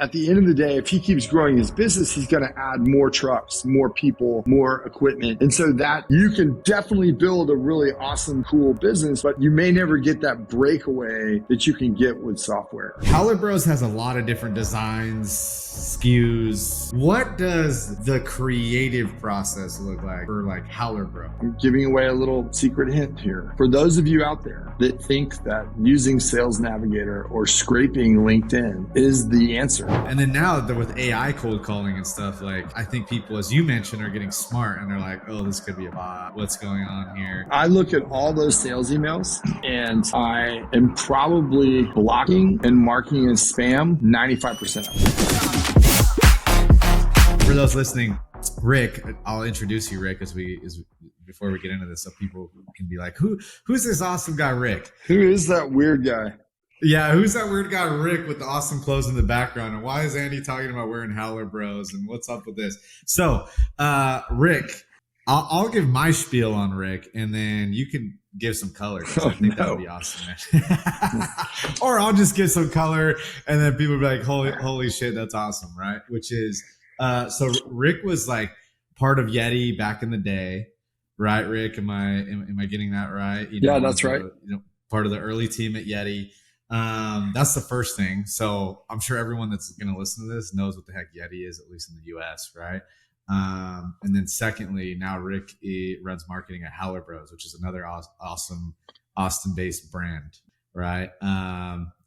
At the end of the day, if he keeps growing his business, he's going to add more trucks, more people, more equipment. And so that you can definitely build a really awesome, cool business, but you may never get that breakaway that you can get with software. Howler Bros has a lot of different designs, SKUs. What does the creative process look like for like Howler Bro? I'm giving away a little secret hint here. For those of you out there that think that using Sales Navigator or scraping LinkedIn is the answer. And then now with AI cold calling and stuff, like I think people, as you mentioned, are getting smart and they're like, oh, this could be a bot. What's going on here? I look at all those sales emails and I am probably blocking and marking as spam 95% of it. For those listening, Rick, I'll introduce you, Rick, before we get into this, so people can be like, who's this awesome guy, Rick? Who is that weird guy? Yeah, who's that weird guy, Rick, with the awesome clothes in the background? And why is Andy talking about wearing Howler Bros? And what's up with this? So, Rick, I'll give my spiel on Rick, and then you can give some color. I think that would be awesome, man. Or I'll just give some color, and then people will be like, holy shit, that's awesome, right? Which is, so Rick was like part of Yeti back in the day, right, Rick? Am I getting that right? Yeah, that's right. Part of the early team at Yeti. That's the first thing. So I'm sure everyone that's going to listen to this knows what the heck Yeti is, at least in the US, right? And then secondly, now Rick runs marketing at Howler Bros, which is another awesome Austin-based brand, right?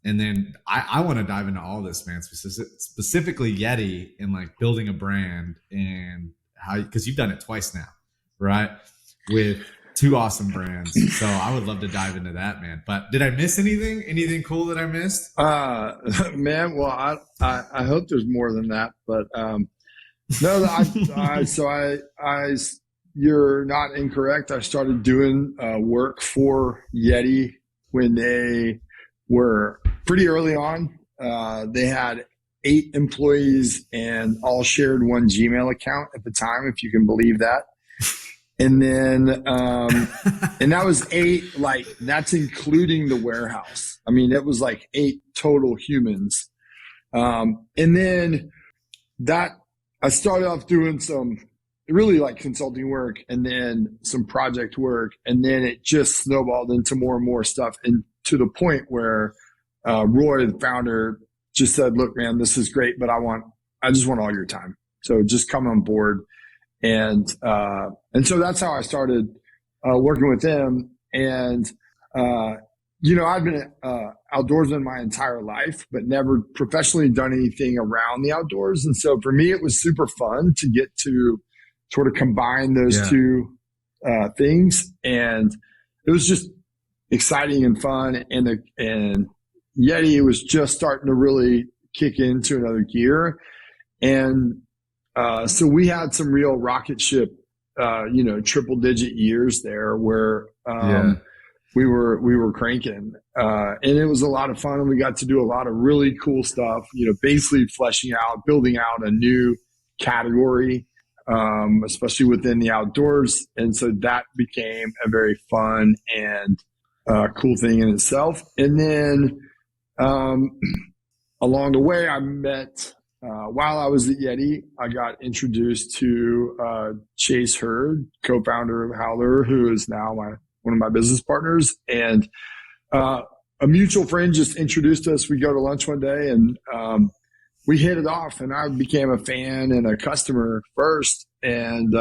And then I want to dive into all this, man, specifically Yeti and like building a brand and how, because you've done it twice now, right? With two awesome brands. So I would love to dive into that, man. But did I miss anything? Anything cool that I missed? Man, well, I hope there's more than that, but no, you're not incorrect. I started doing work for Yeti when they were pretty early on. They had 8 employees and all shared one Gmail account at the time, if you can believe that. And then, and that was 8, like that's including the warehouse. I mean, it was like 8 total humans. And then I started off doing some really like consulting work and then some project work. And then it just snowballed into more and more stuff. And to the point where, Roy, the founder, just said, look, man, this is great, but I just want all your time. So just come on board. And so that's how I started working with them. And I've been outdoorsman my entire life, but never professionally done anything around the outdoors. And so for me, it was super fun to get to sort of combine those two things, and it was just exciting and fun. And Yeti was just starting to really kick into another gear, and so we had some real rocket ship, triple digit years there where, we were cranking, and it was a lot of fun. And we got to do a lot of really cool stuff, basically building out a new category, especially within the outdoors. And so that became a very fun and, cool thing in itself. And then, along the way I met, while I was at Yeti, I got introduced to Chase Hurd, co-founder of Howler, who is now one of my business partners. And a mutual friend just introduced us. We go to lunch one day, and we hit it off. And I became a fan and a customer first. And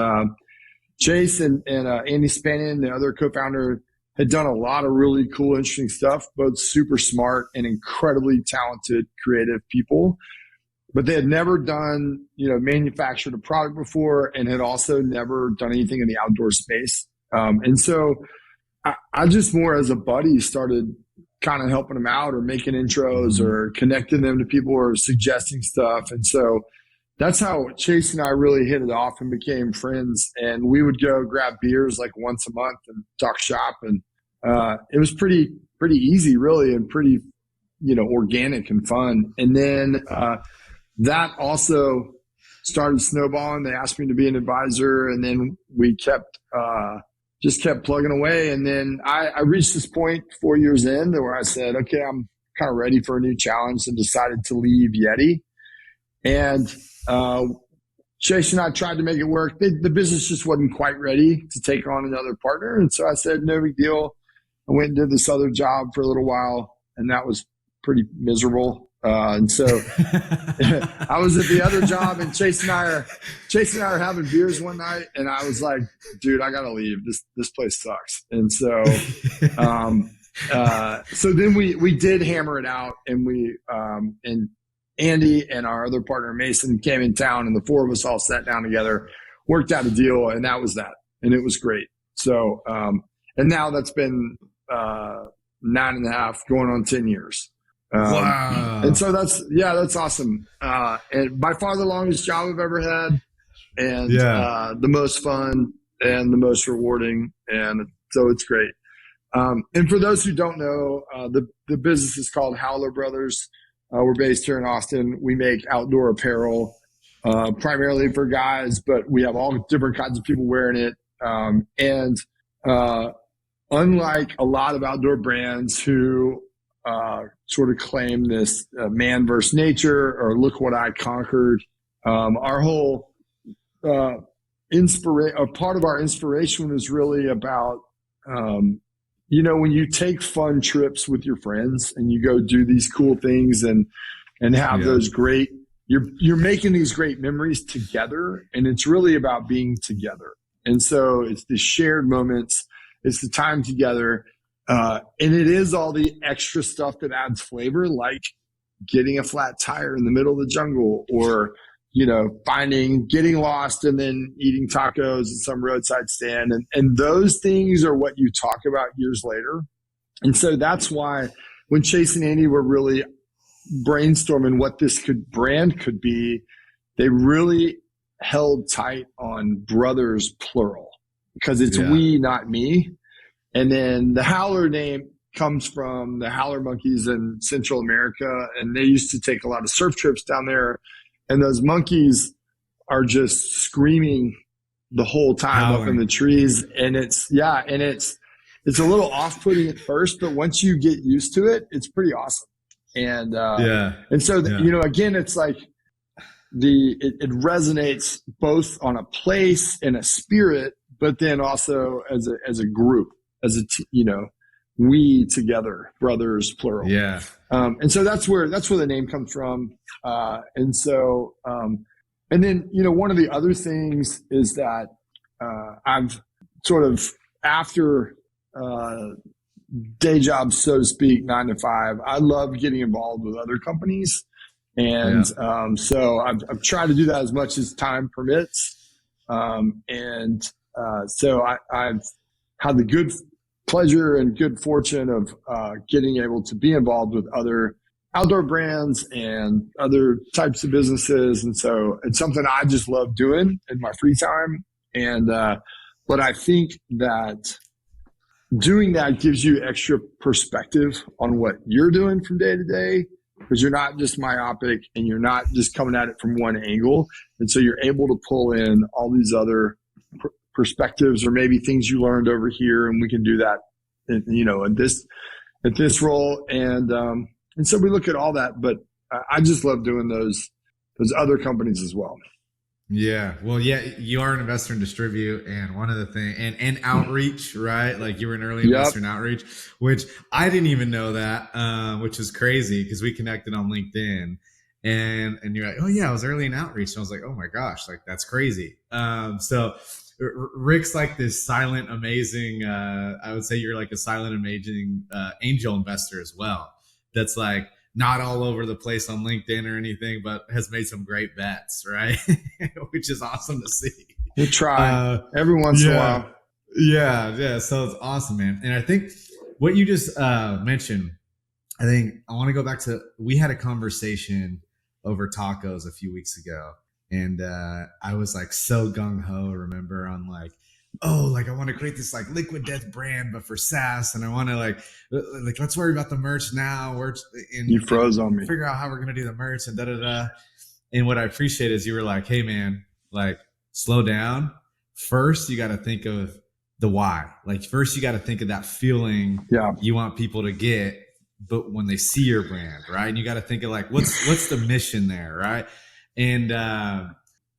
Chase and Andy Spannon, the other co-founder, had done a lot of really cool, interesting stuff, both super smart and incredibly talented, creative people. But they had never done, manufactured a product before, and had also never done anything in the outdoor space. And so I just more as a buddy started kind of helping them out or making intros or connecting them to people or suggesting stuff. And so that's how Chase and I really hit it off and became friends. And we would go grab beers like once a month and talk shop. And it was pretty easy, really, and pretty, organic and fun. And then that also started snowballing. They asked me to be an advisor, and then we kept plugging away. And then I reached this point 4 years in where I said, okay, I'm kind of ready for a new challenge, and decided to leave Yeti. And Chase and I tried to make it work. The business just wasn't quite ready to take on another partner. And so I said, no big deal. I went and did this other job for a little while, and that was pretty miserable. And so I was at the other job, and Chase and I are having beers one night, and I was like, dude, I gotta leave. This place sucks. And so so then we did hammer it out, and and Andy and our other partner Mason came in town, and the four of us all sat down together, worked out a deal, and that was that. And it was great. So and now that's been 9.5 going on 10 years. Wow. And so that's awesome. And by far the longest job I've ever had, and the most fun and the most rewarding. And so it's great. And for those who don't know, the business is called Howler Bros. We're based here in Austin. We make outdoor apparel, primarily for guys, but we have all different kinds of people wearing it. And unlike a lot of outdoor brands who sort of claim this man versus nature, or look what I conquered, our whole part of our inspiration was really about when you take fun trips with your friends and you go do these cool things and have those great, you're making these great memories together, and it's really about being together. And so it's the shared moments, it's the time together, and it is all the extra stuff that adds flavor, like getting a flat tire in the middle of the jungle, or getting lost and then eating tacos at some roadside stand. And those things are what you talk about years later. And so that's why when Chase and Andy were really brainstorming what this brand could be, they really held tight on brothers, plural, because it's we, not me. And then the Howler name comes from the Howler monkeys in Central America. And they used to take a lot of surf trips down there. And those monkeys are just screaming the whole time up in the trees. And it's a little off-putting at first, but once you get used to it, it's pretty awesome. And so again, it's like it resonates both on a place and a spirit, but then also as a group, we together, brothers, plural. Yeah. And so that's where the name comes from. And then, one of the other things is that, I've sort of, after, day jobs, so to speak, 9 to 5, I love getting involved with other companies. And, so I've tried to do that as much as time permits. So I've had the good pleasure and good fortune of getting able to be involved with other outdoor brands and other types of businesses. And so it's something I just love doing in my free time. And but I think that doing that gives you extra perspective on what you're doing from day to day, because you're not just myopic and you're not just coming at it from one angle. And so you're able to pull in all these other perspectives, or maybe things you learned over here, and we can do that, at this role. And so we look at all that, but I just love doing those other companies as well. Yeah. Well, you are an investor in distribute, and one of the things, and outreach, right? Like you were an early investor in outreach, which I didn't even know that, which is crazy because we connected on LinkedIn, and you're like, oh yeah, I was early in outreach. And I was like, oh my gosh, like that's crazy. So Rick's like this silent, amazing, I would say you're like a silent, amazing angel investor as well. That's like not all over the place on LinkedIn or anything, but has made some great bets, right? Which is awesome to see. We try every once in a while. Yeah. So it's awesome, man. And I think what you just mentioned, I think I want to go back to, we had a conversation over tacos a few weeks ago. And I was like so gung-ho, remember, on like, oh, like I want to create this like liquid death brand, but for SaaS. And I want to like let's worry about the merch now. You froze on me. Figure out how we're going to do the merch and da-da-da. And what I appreciate is you were like, hey man, like slow down. First, you got to think of the why. Like first you got to think of that feeling you want people to get, but when they see your brand, right? And you got to think of like, what's the mission there, right? And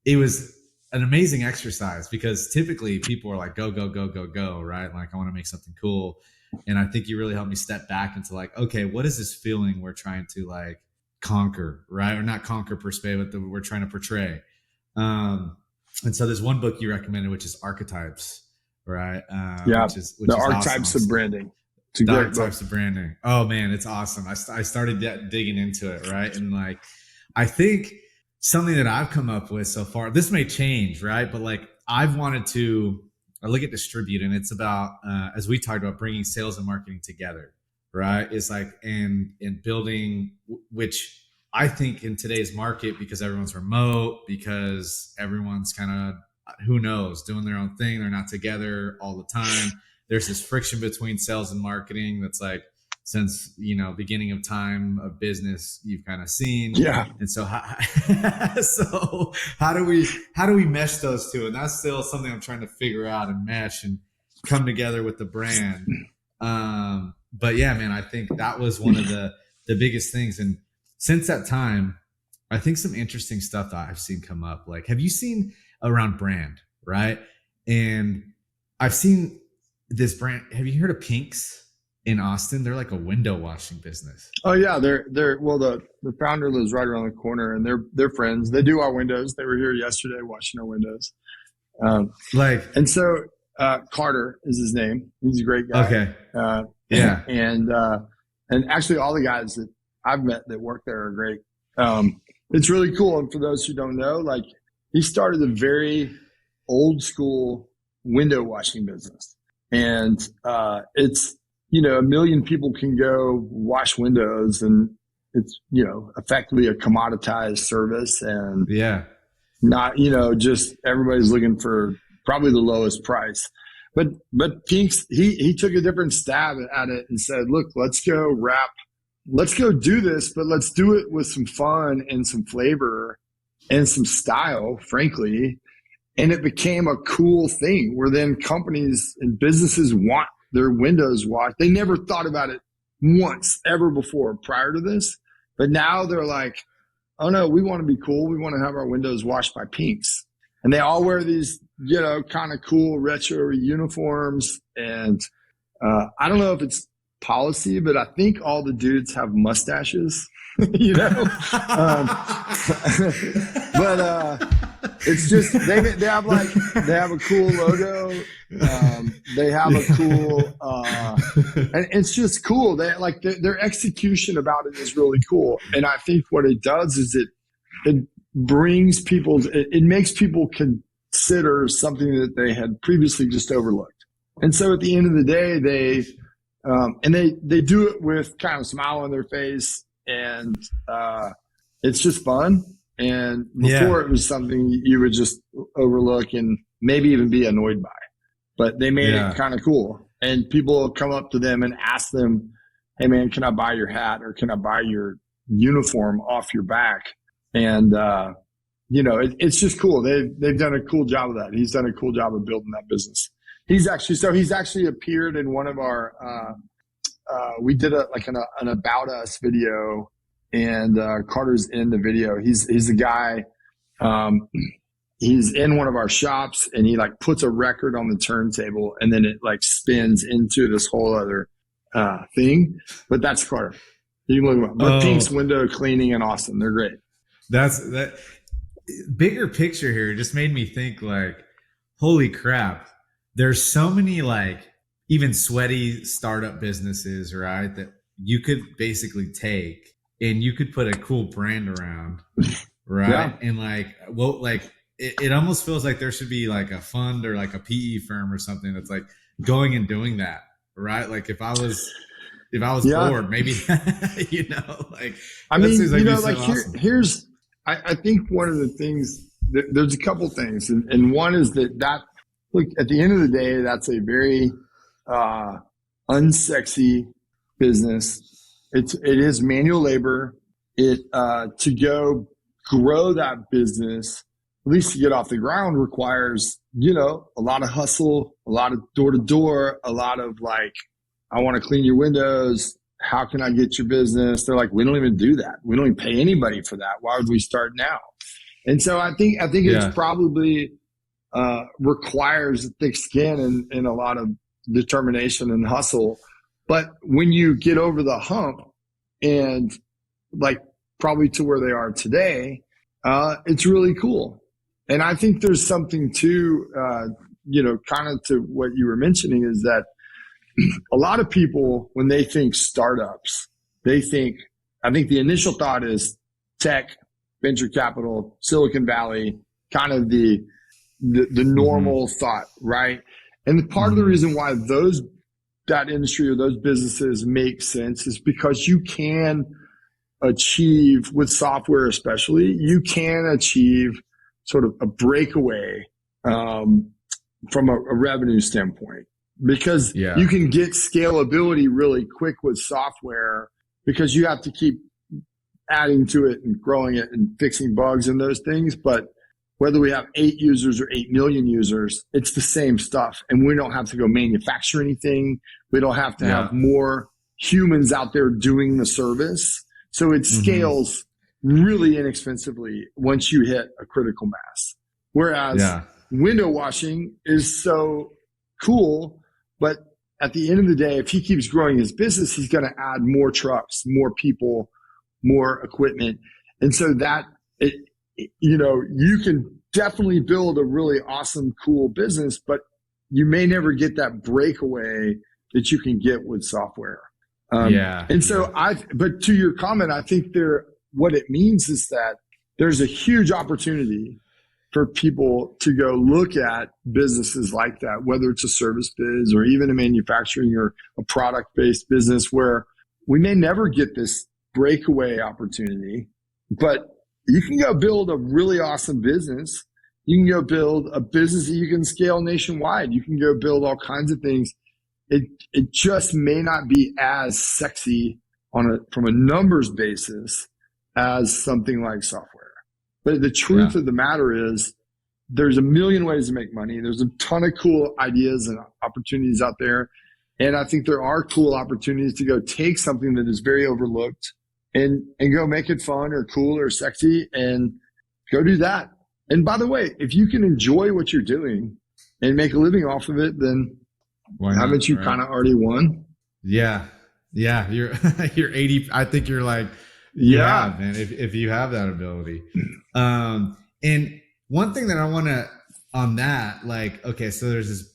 it was an amazing exercise because typically people are like, go, go, go, go, go, right? Like, I want to make something cool. And I think you really helped me step back into like, okay, what is this feeling we're trying to like conquer, right? Or not conquer per se, but we're trying to portray. And so there's one book you recommended, which is Archetypes, right? Yeah. Which is The awesome. Archetypes of Branding. It's a The great Archetypes book. of Branding. Oh man, it's awesome. I started digging into it, right? And like, I think something that I've come up with so far, this may change, right? But like, I've wanted to, I look at distribute, and it's about, as we talked about, bringing sales and marketing together, right? It's like in building, which I think in today's market, because everyone's remote, because everyone's kind of, who knows, doing their own thing, they're not together all the time. There's this friction between sales and marketing that's like, since beginning of time of business, you've kind of seen. Yeah. And so how do we mesh those two? And that's still something I'm trying to figure out and mesh and come together with the brand. But yeah, man, I think that was one of the biggest things. And since that time, I think some interesting stuff that I've seen come up. Like, have you seen around brand, right? And I've seen this brand. Have you heard of Pinks in Austin? They're like a window washing business. Oh yeah, they're well, the founder lives right around the corner, and they're friends. They do our windows. They were here yesterday washing our windows. And so Carter is his name. He's a great guy. Okay. Yeah. And actually all the guys that I've met that work there are great. It's really cool. And for those who don't know, like, he started a very old school window washing business. And it's, 1 million people can go wash windows, and it's, effectively a commoditized service, and not, just everybody's looking for probably the lowest price. But Pinks, he took a different stab at it and said, look, let's go do this, but let's do it with some fun and some flavor and some style, frankly. And it became a cool thing where then companies and businesses want their windows washed. They never thought about it once ever before prior to this. But now they're like, oh no, we want to be cool. We want to have our windows washed by Pinks. And they all wear these, kind of cool retro uniforms. And I don't know if it's policy, but I think all the dudes have mustaches, but it's just, they have a cool logo. They have a cool, and it's just cool. They like their execution about it is really cool. And I think what it does is it brings people, it makes people consider something that they had previously just overlooked. And so at the end of the day, they do it with kind of a smile on their face, and it's just fun. And before it was something you would just overlook and maybe even be annoyed by, but they made it kind of cool. And people come up to them and ask them, hey man, can I buy your hat, or can I buy your uniform off your back? And, it's just cool. They've done a cool job of that. He's done a cool job of building that business. He's actually appeared in one of our, we did an About Us video, and Carter's in the video. He's a guy, he's in one of our shops, and he like puts a record on the turntable, and then it like spins into this whole other thing. But that's Carter. You can look him up. But Pink's window cleaning in Austin, they're great. That bigger picture here just made me think like, holy crap. There's so many like even sweaty startup businesses, right, that you could basically take and you could put a cool brand around, right? Yeah. And like, it almost feels like there should be like a fund or like a PE firm or something that's like going and doing that, right? Like if I was bored, maybe, like, I mean, awesome. Here's, I think one of the things, there's a couple things. And one is that look, at the end of the day, that's a very unsexy business. It is manual labor. To go grow that business, at least to get off the ground, requires, a lot of hustle, a lot of door to door, a lot of like, I want to clean your windows. How can I get your business? They're like, we don't even do that. We don't even pay anybody for that. Why would we start now? And so I think it's Yeah. probably requires thick skin and a lot of determination and hustle. But when you get over the hump and like probably to where they are today, it's really cool. And I think there's something to, kind of to what you were mentioning is that a lot of people, when they think startups, I think the initial thought is tech, venture capital, Silicon Valley, kind of the normal thought, right? And part of the reason why that industry or those businesses make sense is because you can achieve with software, especially, you can achieve sort of a breakaway from a revenue standpoint because you can get scalability really quick with software because you have to keep adding to it and growing it and fixing bugs and those things. But whether we have 8 users or 8 million users, it's the same stuff. And we don't have to go manufacture anything. We don't have to have more humans out there doing the service. So it scales really inexpensively once you hit a critical mass. Whereas window washing is so cool, but at the end of the day, if he keeps growing his business, he's going to add more trucks, more people, more equipment. And so that you can definitely build a really awesome, cool business, but you may never get that breakaway that you can get with software. But to your comment, I think what it means is that there's a huge opportunity for people to go look at businesses like that, whether it's a service biz or even a manufacturing or a product-based business where we may never get this breakaway opportunity, but you can go build a really awesome business. You can go build a business that you can scale nationwide. You can go build all kinds of things. It just may not be as sexy from a numbers basis as something like software. But the truth of the matter is there's a million ways to make money. There's a ton of cool ideas and opportunities out there. And I think there are cool opportunities to go take something that is very overlooked and go make it fun or cool or sexy and go do that. And by the way, if you can enjoy what you're doing and make a living off of it, then haven't you kind of already won? Yeah. Yeah. You're 80. I think you're like, man, if you have that ability. And one thing that I want to, on that, like, okay, so there's this,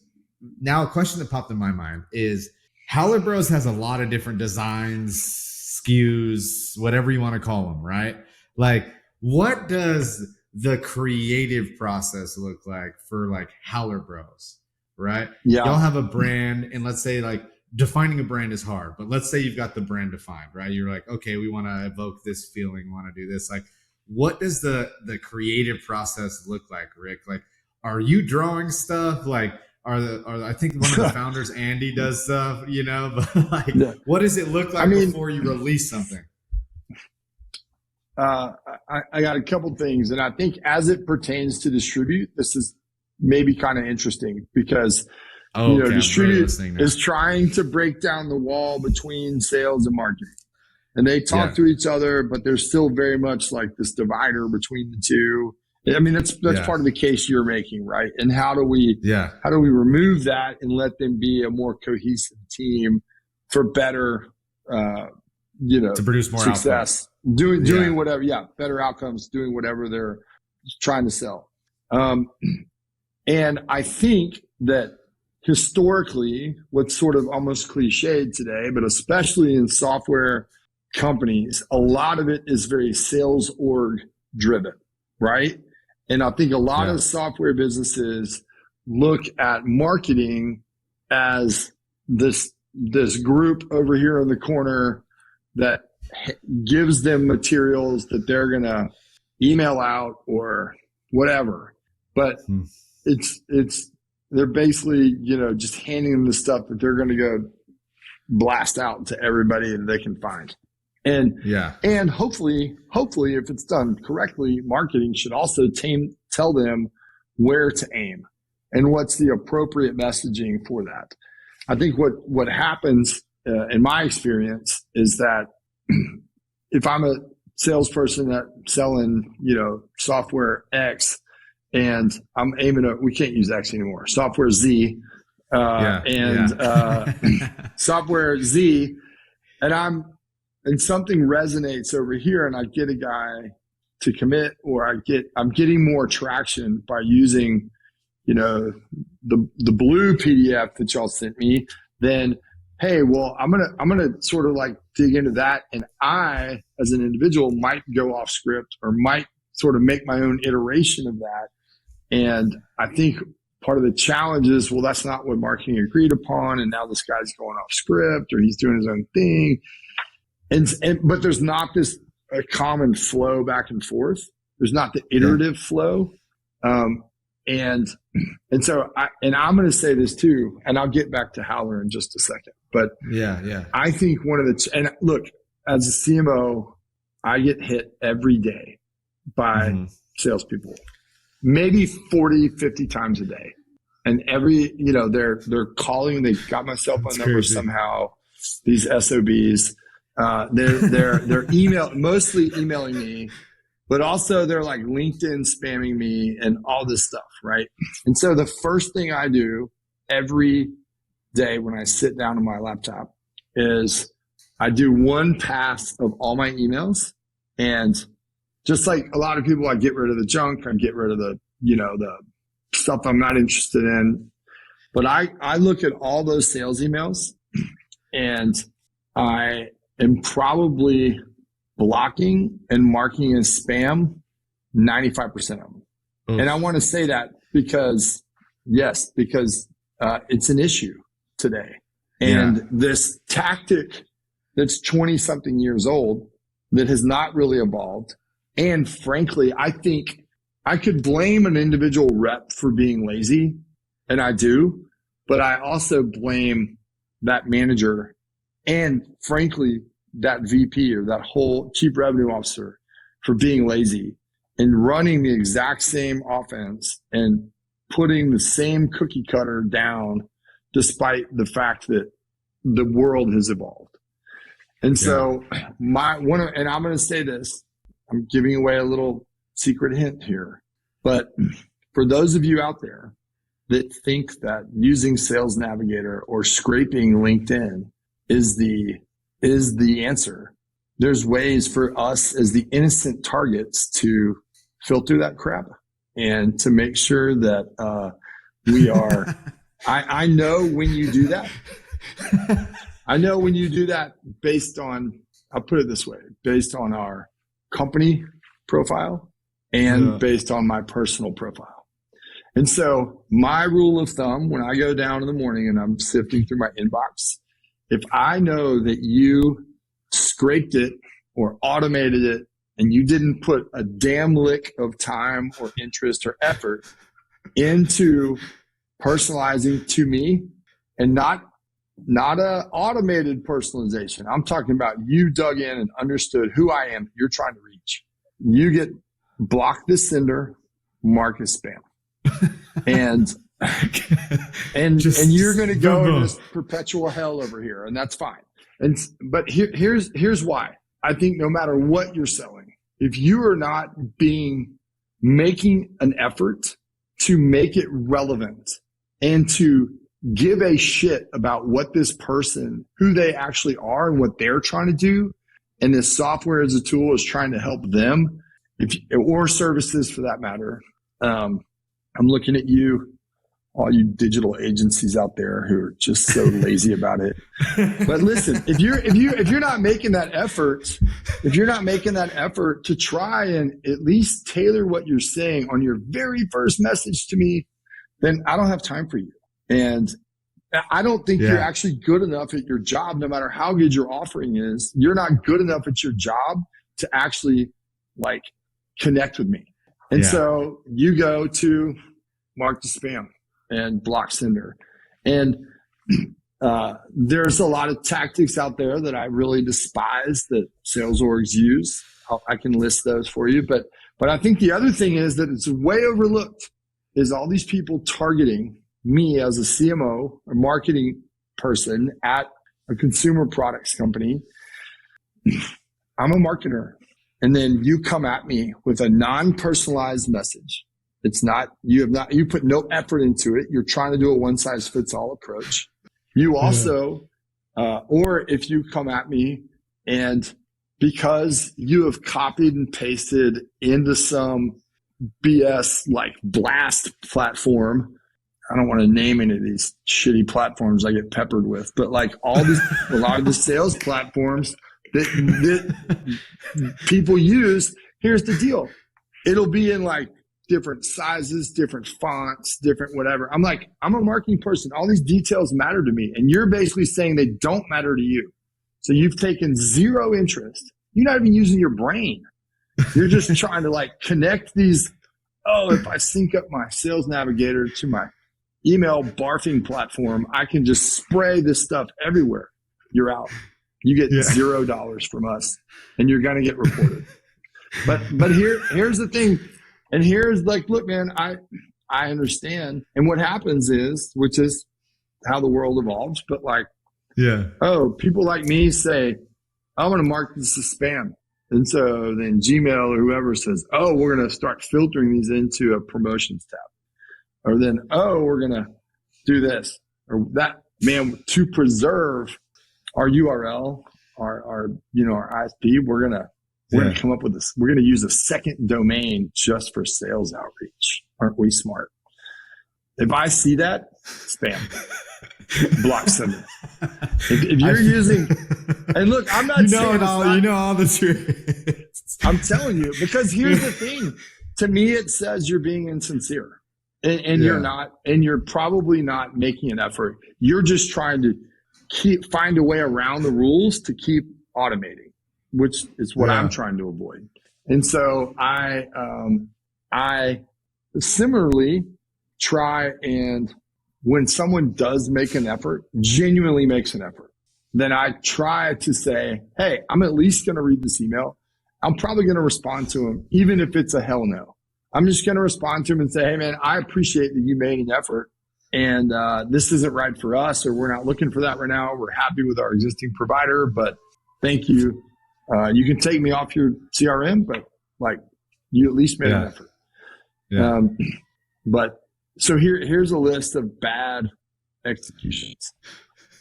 now a question that popped in my mind is Howler Bros has a lot of different designs, SKUs, whatever you want to call them, right? Like, what does the creative process look like for like Howler Bros, right? Y'all have a brand, and let's say like defining a brand is hard, but let's say you've got the brand defined, right? You're like, okay, we want to evoke this feeling, want to do this. Like, what does the creative process look like, Rick? Like, are you drawing stuff? Like, I think one of the founders, Andy, does stuff, but like, what does it look like before you release something? I got a couple things, and I think as it pertains to distribute, this is maybe kind of interesting because distribute is trying to break down the wall between sales and marketing, and they talk to each other, but there's still very much like this divider between the two. I mean, that's part of the case you're making, right? And how do we remove that and let them be a more cohesive team for better, to produce more success, doing whatever, better outcomes, doing whatever they're trying to sell. And I think that historically, what's sort of almost cliched today, but especially in software companies, a lot of it is very sales org driven, right? And I think a lot of software businesses look at marketing as this group over here in the corner that gives them materials that they're going to email out or whatever. But they're basically, just handing them the stuff that they're going to go blast out to everybody that they can find. And hopefully, if it's done correctly, marketing should also tell them where to aim and what's the appropriate messaging for that. I think what happens in my experience is that if I'm a salesperson that selling, software X, and I'm aiming at, we can't use X anymore, software Z, software Z, and something resonates over here, and I get a guy to commit, or I'm getting more traction by using, the blue PDF that y'all sent me, then hey, well, I'm gonna sort of like dig into that, and I, as an individual, might go off script or might sort of make my own iteration of that. And I think part of the challenge is, well, that's not what marketing agreed upon, and now this guy's going off script or he's doing his own thing, but there's not this a common flow back and forth. There's not the iterative flow. And so I'm going to say this too, and I'll get back to Howler in just a second, but I think one of and look, as a CMO, I get hit every day by salespeople, maybe 40, 50 times a day. And they're calling, they got my cell phone number somehow, these SOBs, they're mostly emailing me, but also they're like LinkedIn spamming me and all this stuff, right? And so the first thing I do every day when I sit down on my laptop is I do one pass of all my emails, and just like a lot of people, I get rid of the junk, I get rid of the stuff I'm not interested in. But I look at all those sales emails, and I am probably blocking and marking as spam 95% of them. And I want to say that because it's an issue today. And this tactic that's 20 something years old that has not really evolved. And frankly, I think I could blame an individual rep for being lazy, and I do, but I also blame that manager and frankly, that VP or that whole chief revenue officer for being lazy and running the exact same offense and putting the same cookie cutter down despite the fact that the world has evolved. And so and I'm going to say this, I'm giving away a little secret hint here, but for those of you out there that think that using Sales Navigator or scraping LinkedIn is the answer, there's ways for us as the innocent targets to filter that crap and to make sure that we are I know when you do that. I know when you do that based on, I'll put it this way, based on our company profile and based on my personal profile. And so my rule of thumb, when I go down in the morning and I'm sifting through my inbox, if I know that you scraped it or automated it and you didn't put a damn lick of time or interest or effort into personalizing to me, and not a automated personalization. I'm talking about you dug in and understood who I am you're trying to reach. You get block this sender, mark as spam. and you're going to go in this perpetual hell over here, and that's fine. But here's why. I think no matter what you're selling, if you are not making an effort to make it relevant and to give a shit about what this person, who they actually are and what they're trying to do, and this software as a tool is trying to help them, or services for that matter. I'm looking at you, all you digital agencies out there who are just so lazy about it. But listen, if you're not making that effort, to try and at least tailor what you're saying on your very first message to me, then I don't have time for you. And I don't think you're actually good enough at your job, no matter how good your offering is. You're not good enough at your job to actually like connect with me. And so you go to mark the spam and block sender. And there's a lot of tactics out there that I really despise that sales orgs use. I can list those for you. But I think the other thing is that it's way overlooked is all these people targeting me as a CMO, a marketing person at a consumer products company. I'm a marketer. and then you come at me with a non-personalized message. It's not, you put no effort into it. You're trying to do a one size fits all approach. You also, or if you come at me and because you have copied and pasted into some BS like blast platform, I don't want to name any of these shitty platforms I get peppered with, but like all these, a lot of the sales platforms that people use, here's the deal. It'll be in like different sizes, different fonts, different whatever. I'm like, I'm a marketing person. All these details matter to me. And you're basically saying they don't matter to you. So you've taken zero interest. You're not even using your brain. You're just trying to like connect these. Oh, if I sync up my sales navigator to my email barfing platform, I can just spray this stuff everywhere. You're out. You get $0 from us and you're going to get reported. But here's the thing. And here's like, look, man, I understand. And what happens is, which is how the world evolves, but like, people like me say, I want to mark this as spam. And so then Gmail or whoever says, oh, we're going to start filtering these into a promotions tab. Or then, oh, we're going to do this or that. Man, to preserve our URL, our ISP, we're going to come up with this. We're going to use a second domain just for sales outreach. Aren't we smart? If I see that, spam. Block sender. If you're using, and look, I'm not saying you know all the truth. I'm telling you, because here's the thing. To me, it says you're being insincere, and you're not, and you're probably not making an effort. You're just trying to find a way around the rules to keep automating, which is what I'm trying to avoid. And so I similarly try, and when someone does make an effort, genuinely makes an effort, then I try to say, hey, I'm at least going to read this email. I'm probably going to respond to him, even if it's a hell no. I'm just going to respond to him and say, hey, man, I appreciate that you made an effort, and this isn't right for us, or we're not looking for that right now. We're happy with our existing provider, but thank you. You can take me off your CRM, but like you at least made an effort. But so here's a list of bad executions.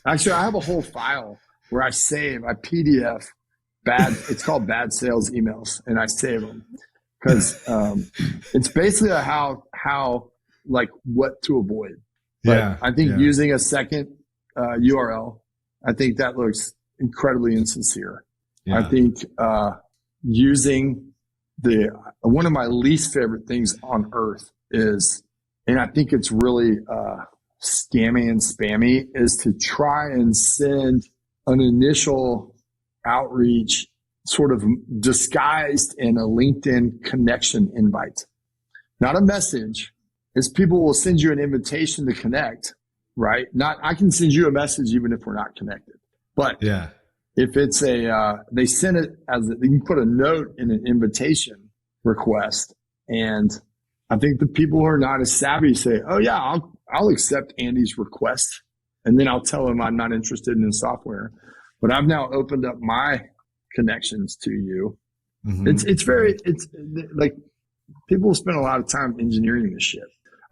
Actually, I have a whole file where I PDF it's called bad sales emails, and I save them because it's basically how like what to avoid. But I think using a second URL, I think that looks incredibly insincere. I think using one of my least favorite things on earth is, and I think it's really scammy and spammy, is to try and send an initial outreach sort of disguised in a LinkedIn connection invite. Not a message, is people will send you an invitation to connect, right? I can send you a message even if we're not connected. But if it's they send it you can put a note in an invitation request, and I think the people who are not as savvy say, oh yeah, I'll accept Andy's request, and then I'll tell him I'm not interested in his software, but I've now opened up my connections to you. Mm-hmm. It's like people spend a lot of time engineering this shit.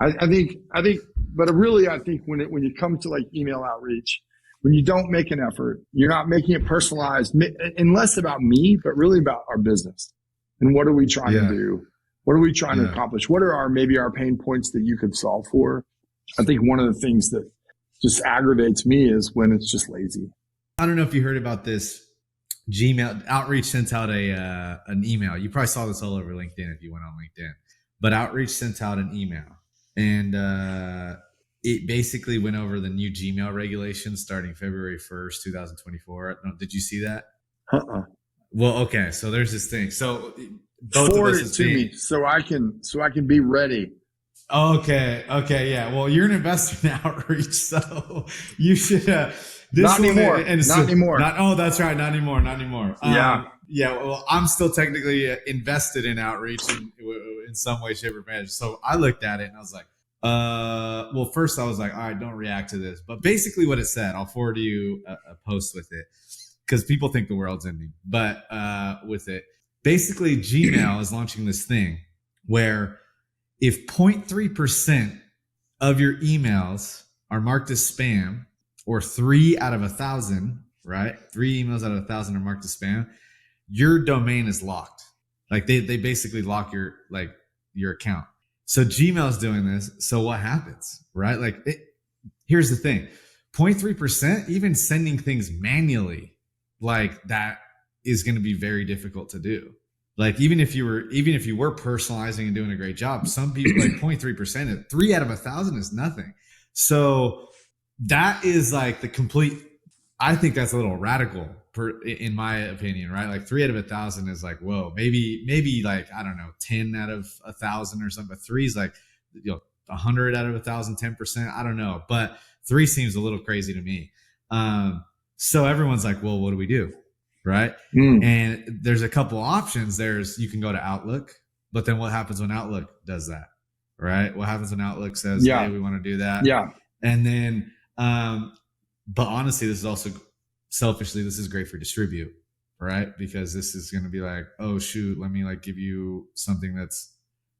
I think, but really I think when you come to like email outreach, when you don't make an effort, you're not making it personalized and less about me, but really about our business. And what are we trying to do? What are we trying to accomplish? What are maybe our pain points that you could solve for? I think one of the things that just aggravates me is when it's just lazy. I don't know if you heard about this. Gmail Outreach sent out an email. You probably saw this all over LinkedIn if you went on LinkedIn. But Outreach sent out an email, and it basically went over the new Gmail regulations starting February 1st, 2024. Did you see that? Well, okay. So there's this thing. So forward it to me so I can be ready. Okay. Yeah. Well, you're an investor in Outreach, so you should. Not anymore. Not anymore. That's right. Not anymore. Yeah. Well, I'm still technically invested in Outreach in some way, shape, or form. So I looked at it and I was like, well, first I was like, all right, don't react to this. But basically what it said, I'll forward you a post with it because people think the world's ending. But with it, basically Gmail is launching this thing where if 0.3% of your emails are marked as spam, or 3 out of 1,000, right? 3 emails out of 1,000 are marked as spam, your domain is locked. Like they basically lock your account. So Gmail's doing this. So what happens, right? Here's the thing. 0.3%, even sending things manually, like that is going to be very difficult to do. Like even if you were personalizing and doing a great job, some people like 0.3% at 3 out of 1,000 is nothing. So that is like the complete, I think that's a little radical in my opinion, right? Like 3 out of 1,000 is like, whoa, maybe like, I don't know, 10 out of 1,000 or something, but 3 is like, 100 out of 1,000, 10%. I don't know, but 3 seems a little crazy to me. So everyone's like, well, what do we do? Right. And there's a couple options. You can go to Outlook, but then what happens when Outlook does that? Right. What happens when Outlook says, hey, we want to do that? Yeah. And then, but honestly, this is also selfishly, this is great for distribute, right? Because this is going to be like, oh shoot, let me like give you something that's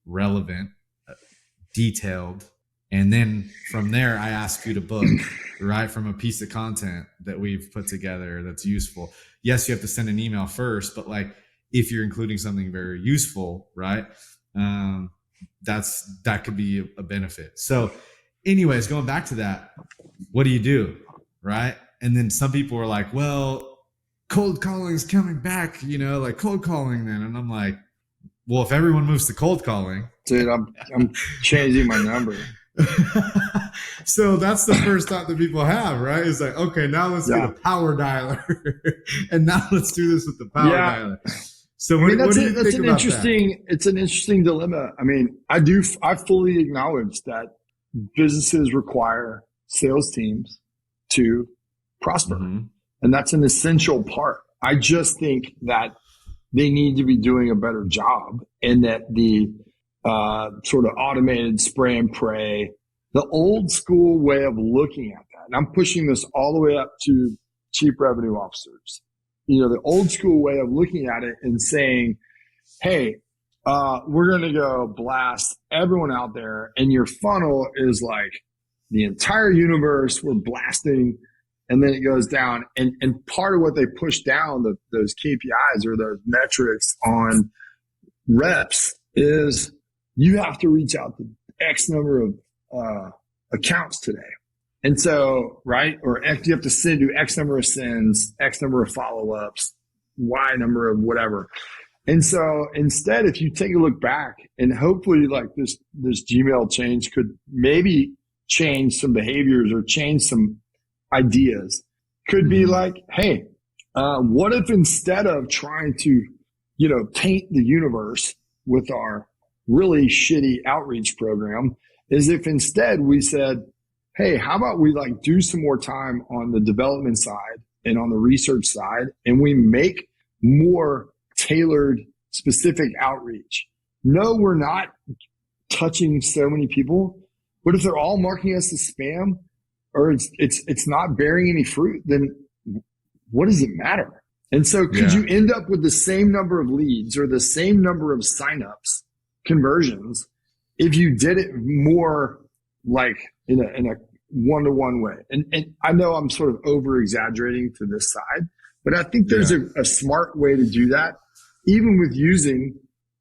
relevant, detailed. And then from there, I ask you to book, right? From a piece of content that we've put together that's useful. Yes, you have to send an email first, but like if you're including something very useful, right? That could be a benefit. So anyways, going back to that, what do? Right. And then some people are like, well, cold calling is coming back, like cold calling then. And I'm like, well, if everyone moves to cold calling, dude, I'm changing my number. So that's the first thought that people have, right? It's like, okay, now let's get a power dialer. And now let's do this with the power dialer. So what do you think about that? It's an interesting dilemma. I mean, I fully acknowledge that businesses require sales teams to prosper. Mm-hmm. And that's an essential part. I just think that they need to be doing a better job, and that the sort of automated spray and pray, the old school way of looking at that, and I'm pushing this all the way up to chief revenue officers, the old school way of looking at it and saying, hey, we're going to go blast everyone out there, and your funnel is like the entire universe, we're blasting, and then it goes down. And part of what they push down, those KPIs or those metrics on reps, is you have to reach out to X number of accounts today. And so, right, or you have to do X number of sends, X number of follow-ups, Y number of whatever. And so instead, if you take a look back, and hopefully like this Gmail change could maybe change some behaviors or change some ideas, could be like, hey, what if instead of trying to, paint the universe with our really shitty outreach program, is if instead we said, hey, how about we like do some more time on the development side and on the research side, and we make more tailored, specific outreach. No, we're not touching so many people, but if they're all marking us as spam, or it's not bearing any fruit, then what does it matter? And so could you end up with the same number of leads or the same number of signups, conversions, if you did it more like in a one-to-one way? And I know I'm sort of over exaggerating to this side, but I think there's a smart way to do that, even with using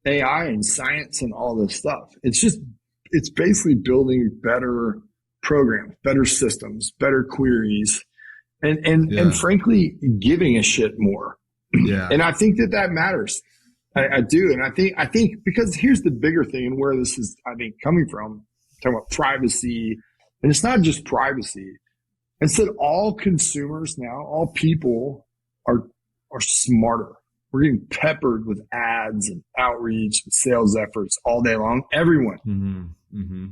AI and science and all this stuff. It's basically building better programs, better systems, better queries, and frankly, giving a shit more. Yeah. And I think that matters. I do. And I think because here's the bigger thing, and where this is, I think, coming from, talking about privacy, and it's not just privacy. Instead, all consumers now, all people are smarter. We're getting peppered with ads and outreach and sales efforts all day long. Everyone,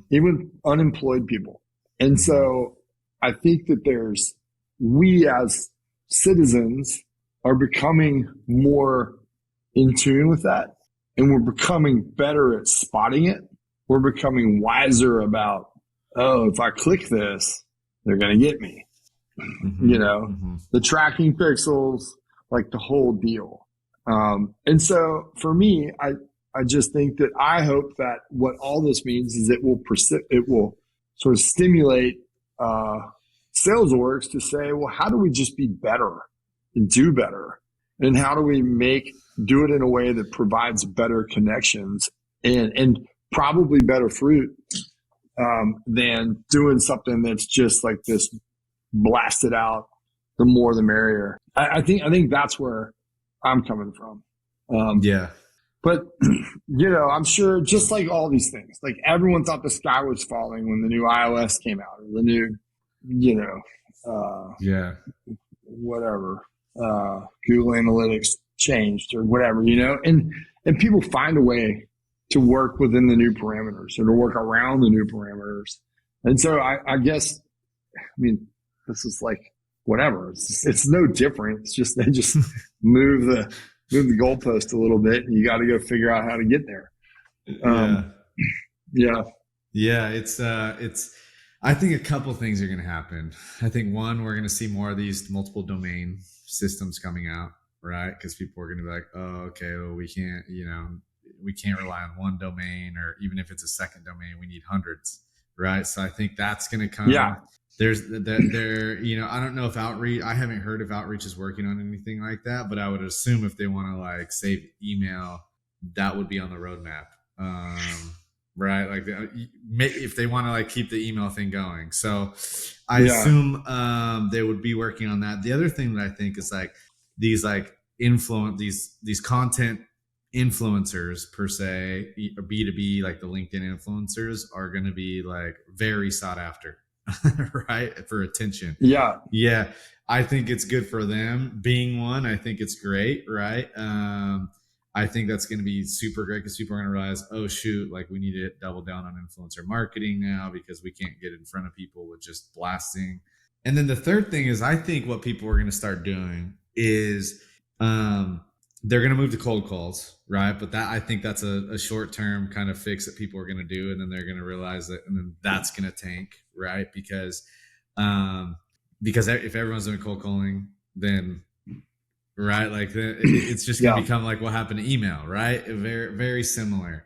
even unemployed people. And so I think that we as citizens are becoming more in tune with that, and we're becoming better at spotting it. We're becoming wiser about, if I click this, they're going to get me. The tracking pixels, like the whole deal. And so for me, I just think that I hope that what all this means is it will sort of stimulate sales orgs to say, well, how do we just be better and do better? And how do we do it in a way that provides better connections and probably better fruit than doing something that's just like this blasted out, the more the merrier. I think that's where I'm coming from. Yeah. But, I'm sure just like all these things, like everyone thought the sky was falling when the new iOS came out or the new, whatever, Google Analytics changed or whatever, and people find a way to work within the new parameters or to work around the new parameters. And so I guess, this is like whatever. It's no different. It's just, they just move the goalpost a little bit and you got to go figure out how to get there. It's I think a couple things are going to happen. I think one, we're going to see more of these multiple domain systems coming out, right? Because people are going to be like, oh, okay, well, we can't rely on one domain, or even if it's a second domain, we need hundreds, right? So I think that's going to come. Yeah. There's I don't know if I haven't heard if Outreach is working on anything like that, but I would assume if they want to like save email, that would be on the roadmap. Right. Like if they want to like keep the email thing going. So I assume they would be working on that. The other thing that I think is like these like these content influencers per se, B2B, like the LinkedIn influencers are going to be like very sought after. Right, for attention. Yeah, I think it's good for them being one. I think it's great, right? I think that's going to be super great because people are going to realize, oh shoot, like we need to double down on influencer marketing now because we can't get in front of people with just blasting. And then the third thing is, I think what people are going to start doing is they're going to move to cold calls, right? But I think that's a short-term kind of fix that people are going to do. And then they're going to realize that, and then that's going to tank, right? Because if everyone's doing cold calling, then, right, like it's just going to become like what happened to email, right? Very, very similar.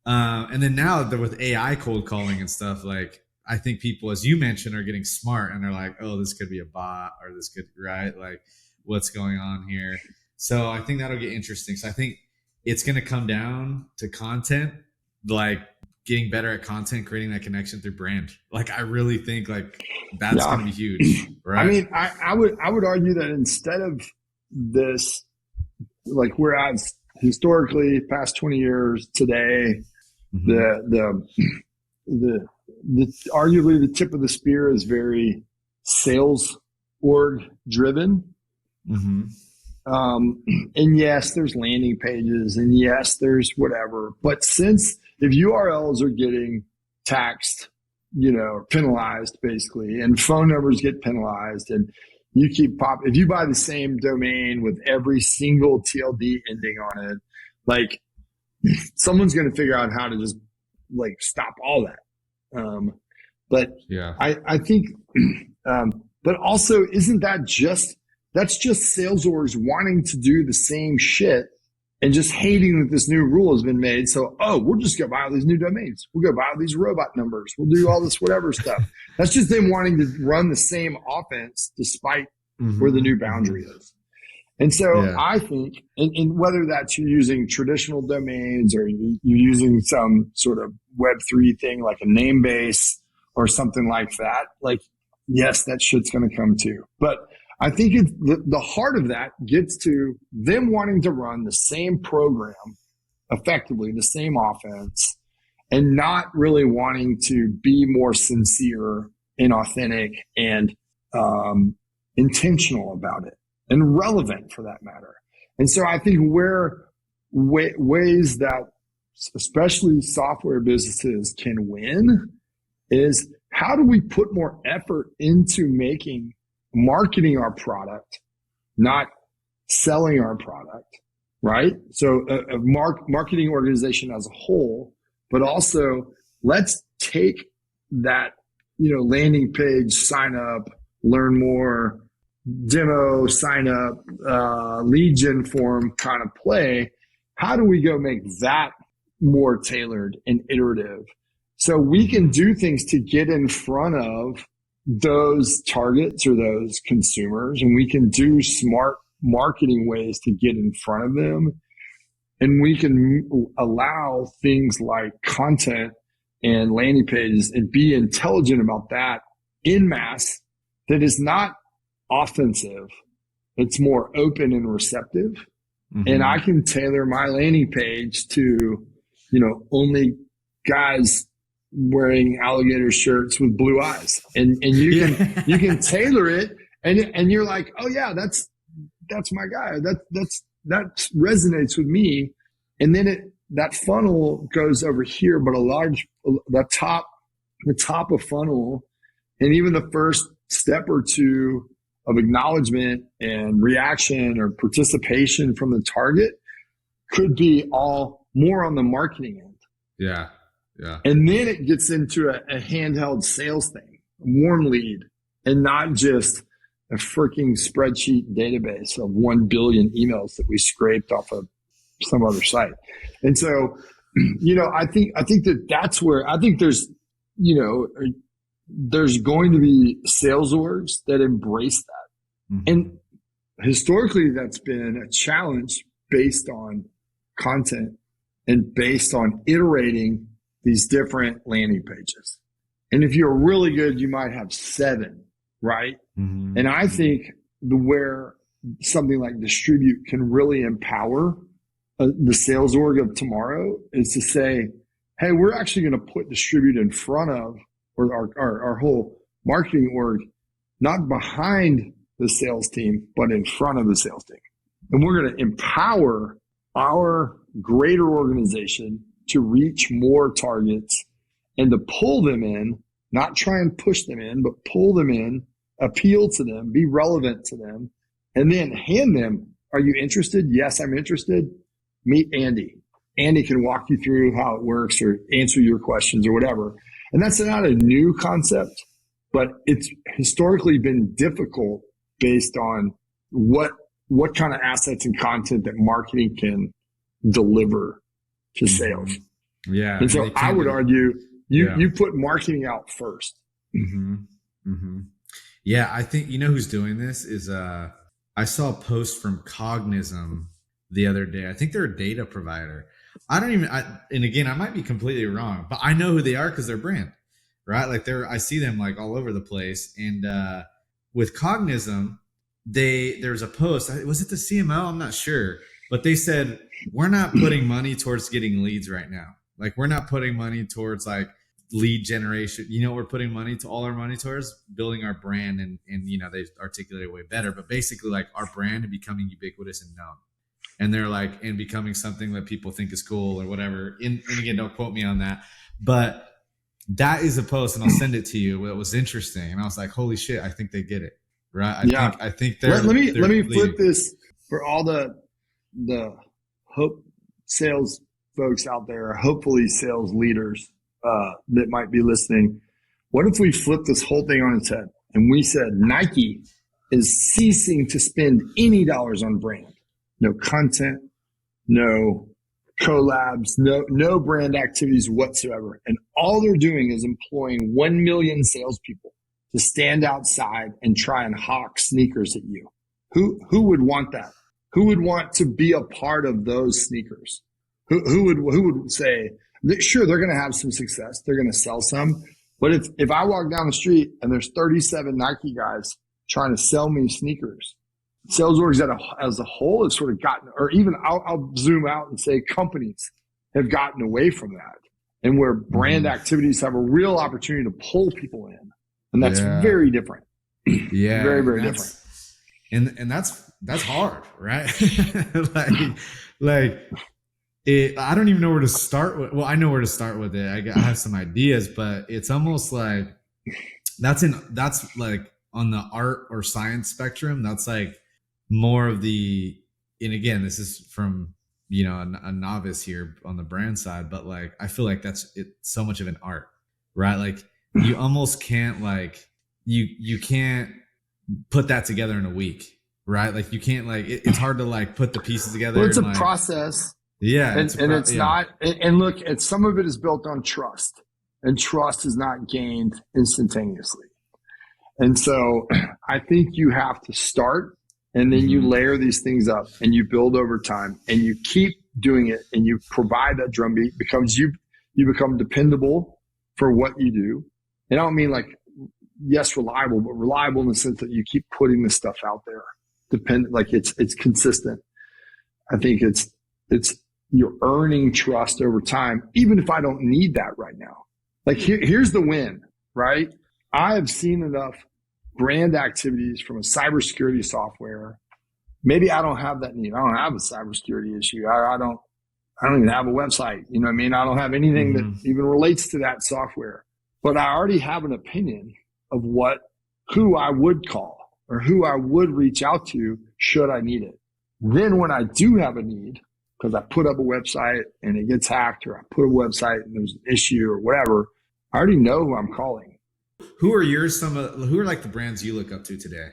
And then now with AI cold calling and stuff, like I think people, as you mentioned, are getting smart and they're like, oh, this could be a bot or this could, right? Like what's going on here? So I think that'll get interesting. So I think it's going to come down to content, like getting better at content, creating that connection through brand. Like I really think like that's going to be huge, right? I would argue that instead of this, like we're at historically past 20 years today, the arguably the tip of the spear is very sales org driven. And yes, there's landing pages and yes, there's whatever. But since if URLs are getting taxed, penalized basically, and phone numbers get penalized and you keep if you buy the same domain with every single TLD ending on it, like someone's going to figure out how to just like stop all that. But I think, but also isn't that's just sales orgs wanting to do the same shit and just hating that this new rule has been made. So, we'll just go buy all these new domains. We'll go buy all these robot numbers. We'll do all this whatever stuff. That's just them wanting to run the same offense despite where the new boundary is. And so I think, and whether that's you're using traditional domains or you're using some sort of Web3 thing like a name base or something like that, like, yes, that shit's going to come too. But I think the heart of that gets to them wanting to run the same program, effectively the same offense, and not really wanting to be more sincere and authentic and intentional about it and relevant for that matter. And so I think ways that especially software businesses can win is how do we put more effort into marketing our product, not selling our product, right? So a marketing organization as a whole, but also let's take that, landing page, sign up, learn more, demo, sign up, lead gen form kind of play. How do we go make that more tailored and iterative? So we can do things to get in front of those targets or those consumers, and we can do smart marketing ways to get in front of them. And we can allow things like content and landing pages and be intelligent about that in mass that is not offensive. It's more open and receptive. Mm-hmm. And I can tailor my landing page to, only guys wearing alligator shirts with blue eyes. And you can tailor it and you're like, oh yeah, that's my guy. That resonates with me. And then that funnel goes over here, but the top of funnel, and even the first step or two of acknowledgement and reaction or participation from the target could be all more on the marketing end. Yeah. Yeah. And then it gets into a handheld sales thing, a warm lead, and not just a freaking spreadsheet database of 1 billion emails that we scraped off of some other site. And so, I think that's where I think there's going to be sales orgs that embrace that. Mm-hmm. And historically, that's been a challenge based on content and based on iterating these different landing pages. And if you're really good, you might have 7, right? Mm-hmm. And I think where something like Distribute can really empower the sales org of tomorrow is to say, hey, we're actually going to put Distribute in front of, or our whole marketing org, not behind the sales team, but in front of the sales team. And we're going to empower our greater organization to reach more targets and to pull them in, not try and push them in, but pull them in, appeal to them, be relevant to them, and then hand them, are you interested? Yes, I'm interested. Meet Andy. Andy can walk you through how it works or answer your questions or whatever. And that's not a new concept, but it's historically been difficult based on what kind of assets and content that marketing can deliver to sales. Yeah. And so I would argue you put marketing out first. Mm-hmm. Mm-hmm. Yeah. I think, who's doing this is, I saw a post from Cognism the other day. I think they're a data provider. And again, I might be completely wrong, but I know who they are because they're brand, right? Like I see them like all over the place. And, with Cognism, there's a post, was it the CMO? I'm not sure, but they said, we're not putting money towards getting leads right now. Like we're not putting money towards like lead generation. We're putting all our money towards building our brand and they articulate it way better, but basically like our brand and becoming ubiquitous and known. And they're like, and becoming something that people think is cool or whatever. And again, don't quote me on that, but that is a post and I'll send it to you. It was interesting. And I was like, holy shit, I think they get it. Right. I think they're, let me flip this for all the hope sales folks out there, hopefully sales leaders that might be listening. What if we flip this whole thing on its head and we said Nike is ceasing to spend any dollars on brand? No content, no collabs, no brand activities whatsoever. And all they're doing is employing 1 million salespeople to stand outside and try and hawk sneakers at you. Who would want that? Who would want to be a part of those sneakers? Who would say, sure, they're going to have some success. They're going to sell some. But if I walk down the street and there's 37 Nike guys trying to sell me sneakers, sales orgs as a whole have sort of gotten, or even I'll zoom out and say companies have gotten away from that, and where brand activities have a real opportunity to pull people in. And that's very different. Yeah. Very, very different. And that's hard, right? I don't even know where to start with. Well, I know where to start with it. I have some ideas, but it's almost like that's like on the art or science spectrum. That's like more of the, and again, this is from, a novice here on the brand side, but like, I feel like it's so much of an art, right? Like you almost can't you can't put that together in a week, right? Like you can't like it's hard to like put the pieces together. Well, it's a like, process. Yeah, It's not. And look, some of it is built on trust, and trust is not gained instantaneously. And so, I think you have to start, and then you layer these things up, and you build over time, and you keep doing it, and you provide that drumbeat because you become dependable for what you do. And I don't mean like, yes, reliable, but reliable in the sense that you keep putting this stuff out there. Like it's consistent. I think it's you're earning trust over time, even if I don't need that right now. Like here's the win, right? I have seen enough brand activities from a cybersecurity software. Maybe I don't have that need. I don't have a cybersecurity issue. I don't even have a website. You know what I mean? I don't have anything that even relates to that software. But I already have an opinion of who I would call or who I would reach out to should I need it. Then when I do have a need, because I put up a website and it gets hacked, or I put a website and there's an issue or whatever, I already know who I'm calling. Who are who are like the brands you look up to today?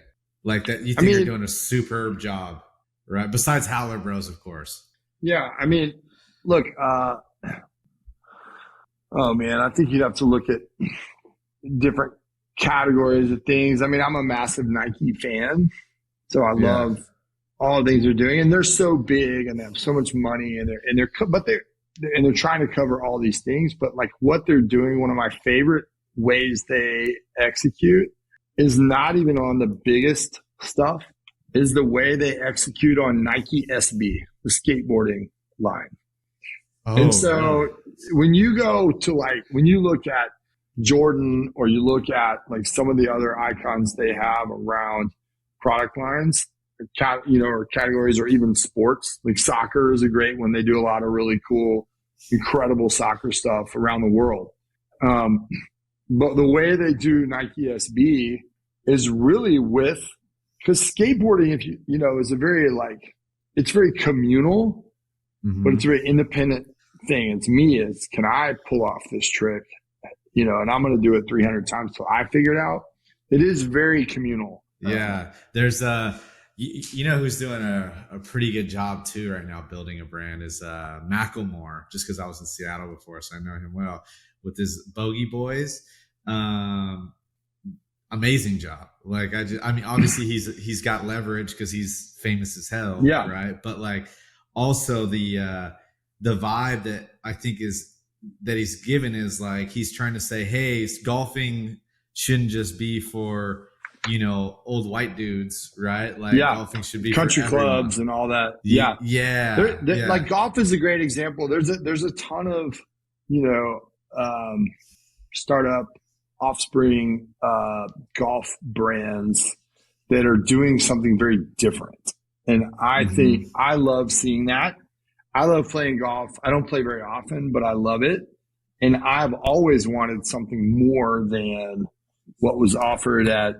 Like that you think are doing a superb job, right? Besides Howler Bros, of course. Yeah. I mean, look, oh man, I think you'd have to look at different categories of things. I mean, I'm a massive Nike fan, so I love all the things they're doing, and they're so big and they have so much money, and they're trying to cover all these things. But like what they're doing, one of my favorite ways they execute is not even on the biggest stuff, is the way they execute on Nike SB, the skateboarding line. Oh, and so when you go to when you look at Jordan, or you look at like some of the other icons they have around product lines, or categories, or even sports, like soccer is a great one. They do a lot of really cool, incredible soccer stuff around the world. But the way they do Nike SB is really because skateboarding, if is a very it's very communal, but it's a very independent thing. It's me. Can I pull off this trick? And I'm going to do it 300 times till I figure it out. It is very communal. Yeah. There's who's doing a pretty good job too right now building a brand is Macklemore, just because I was in Seattle before, so I know him well, with his Bogey Boys. Amazing job. Obviously he's got leverage because he's famous as hell. Yeah. Right. But also the vibe that I think that he's given is he's trying to say, hey, golfing shouldn't just be for old white dudes, right? Golfing should be country for clubs and all that. Yeah. Like golf is a great example. There's a ton of startup offspring golf brands that are doing something very different, and I think I love seeing that. I love playing golf. I don't play very often, but I love it. And I've always wanted something more than what was offered at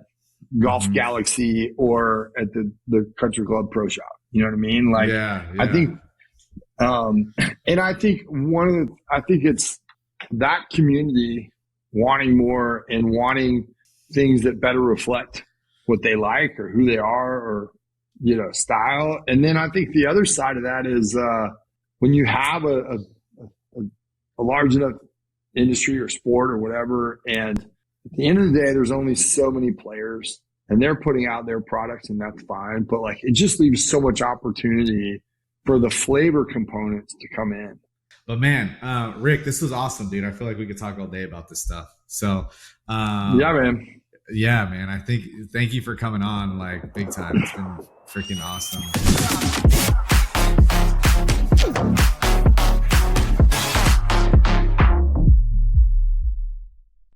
Golf Galaxy or at the Country Club Pro Shop. You know what I mean? I think, and I think I think it's that community wanting more and wanting things that better reflect what they like or who they are, or, style. And then I think the other side of that is, when you have a large enough industry or sport or whatever, and at the end of the day, there's only so many players, and they're putting out their products, and that's fine. But it just leaves so much opportunity for the flavor components to come in. But man, Rick, this was awesome, dude. I feel like we could talk all day about this stuff. So yeah, man. Yeah, man. Thank you for coming on, big time. It's been freaking awesome.